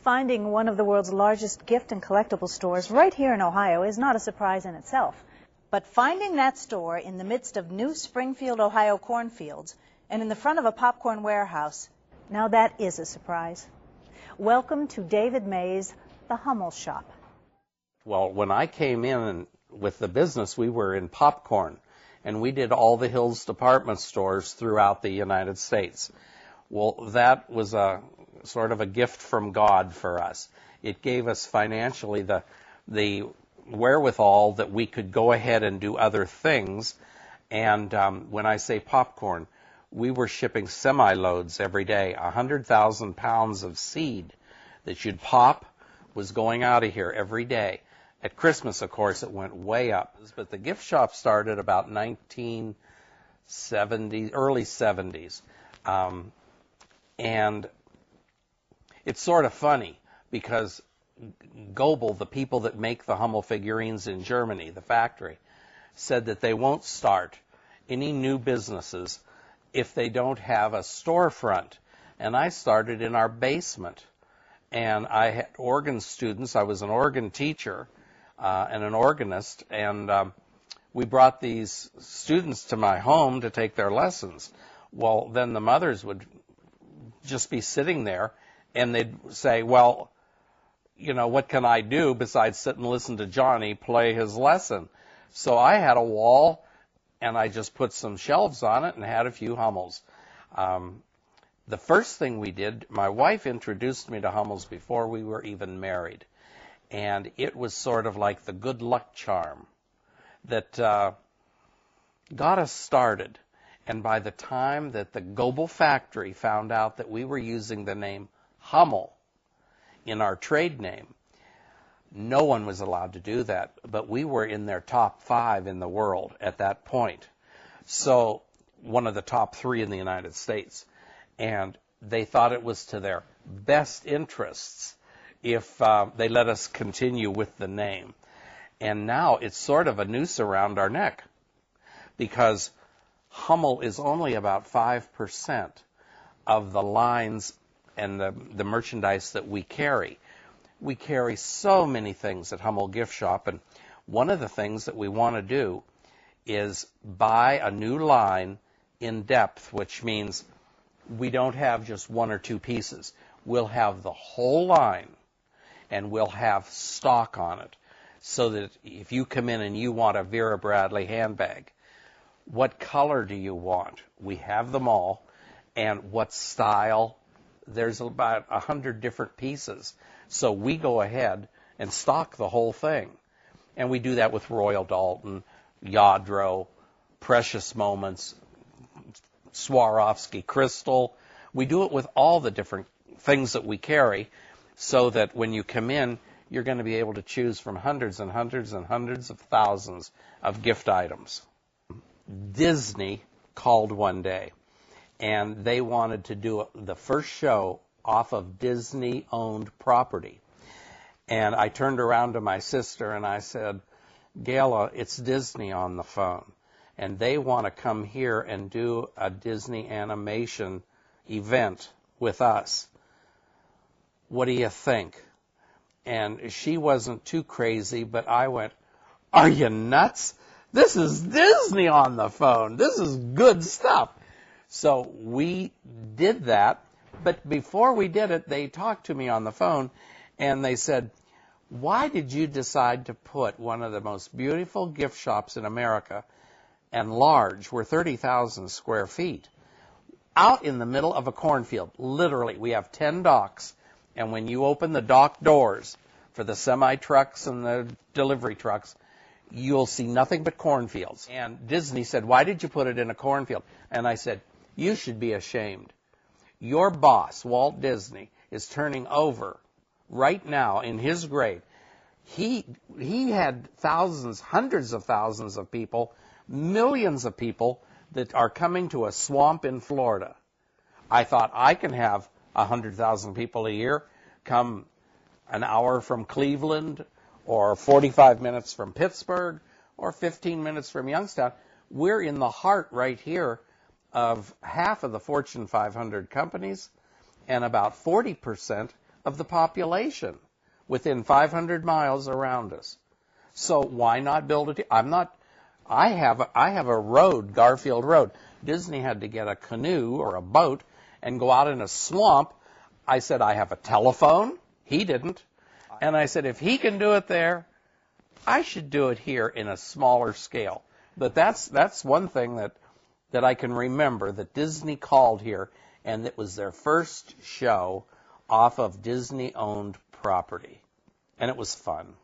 Finding one of the world's largest gift and collectible stores right here in Ohio is not a surprise in itself. But finding that store in the midst of new Springfield, Ohio cornfields and in the front of a popcorn warehouse, now that is a surprise. Welcome to David May's The Hummel Shop. Well, when I came in with the business, we were in popcorn, and we did all the Hills department stores throughout the United States. Well, that was a sort of a gift from God for us. It gave us financially the wherewithal that we could go ahead and do other things. And when I say popcorn, we were shipping semi-loads every day. 100,000 pounds of seed that you'd pop was going out of here every day. At Christmas, of course, it went way up. But the gift shop started about 1970, early 70s. And it's sort of funny because Goebel, the people that make the Hummel figurines in Germany, the factory, said that they won't start any new businesses if they don't have a storefront. And I started in our basement. And I had organ students. I was an organ teacher and an organist. And we brought these students to my home to take their lessons. Well, then the mothers would just be sitting there, and they'd say, well, you know, what can I do besides sit and listen to Johnny play his lesson? So I had a wall, and I just put some shelves on it and had a few Hummels. The first thing we did, my wife introduced me to Hummels before we were even married, and it was sort of like the good luck charm that got us started. And by the time that the Goebel factory found out that we were using the name Hummel in our trade name, no one was allowed to do that, but we were in their top 5 in the world at that point. So one of the top 3 in the United States. And they thought it was to their best interests if they let us continue with the name. And now it's sort of a noose around our neck because Hummel is only about 5% of the lines and the merchandise that we carry. We carry so many things at Hummel Gift Shop, and one of the things that we want to do is buy a new line in depth, which means we don't have just 1 or 2 pieces. We'll have the whole line, and we'll have stock on it, so that if you come in and you want a Vera Bradley handbag, what color do you want? We have them all. And what style? There's about 100 different pieces. So we go ahead and stock the whole thing. And we do that with Royal Dalton, Yadro, Precious Moments, Swarovski Crystal. We do it with all the different things that we carry so that when you come in, you're going to be able to choose from hundreds and hundreds and hundreds of thousands of gift items. Disney called one day, and they wanted to do the first show off of Disney-owned property. And I turned around to my sister and I said, Gayla, it's Disney on the phone, and they want to come here and do a Disney animation event with us. What do you think? And she wasn't too crazy, but I went, are you nuts? This is Disney on the phone. This is good stuff. So we did that, but before we did it, they talked to me on the phone, and they said, why did you decide to put one of the most beautiful gift shops in America, and large, we're 30,000 square feet, out in the middle of a cornfield? Literally, we have 10 docks, and when you open the dock doors for the semi-trucks and the delivery trucks, you'll see nothing but cornfields. And Disney said, why did you put it in a cornfield? And I said, you should be ashamed. Your boss, Walt Disney, is turning over right now in his grave. He had thousands, hundreds of thousands of people, millions of people that are coming to a swamp in Florida. I thought I can have 100,000 people a year come an hour from Cleveland, or 45 minutes from Pittsburgh, or 15 minutes from Youngstown. We're in the heart right here of half of the Fortune 500 companies and about 40% of the population within 500 miles around us. So why not build it? I have a road, Garfield Road. Disney had to get a canoe or a boat and go out in a swamp. I said, I have a telephone. He didn't. And I said, if he can do it there, I should do it here in a smaller scale. But that's one thing that I can remember that Disney called here, and it was their first show off of Disney-owned property. And it was fun.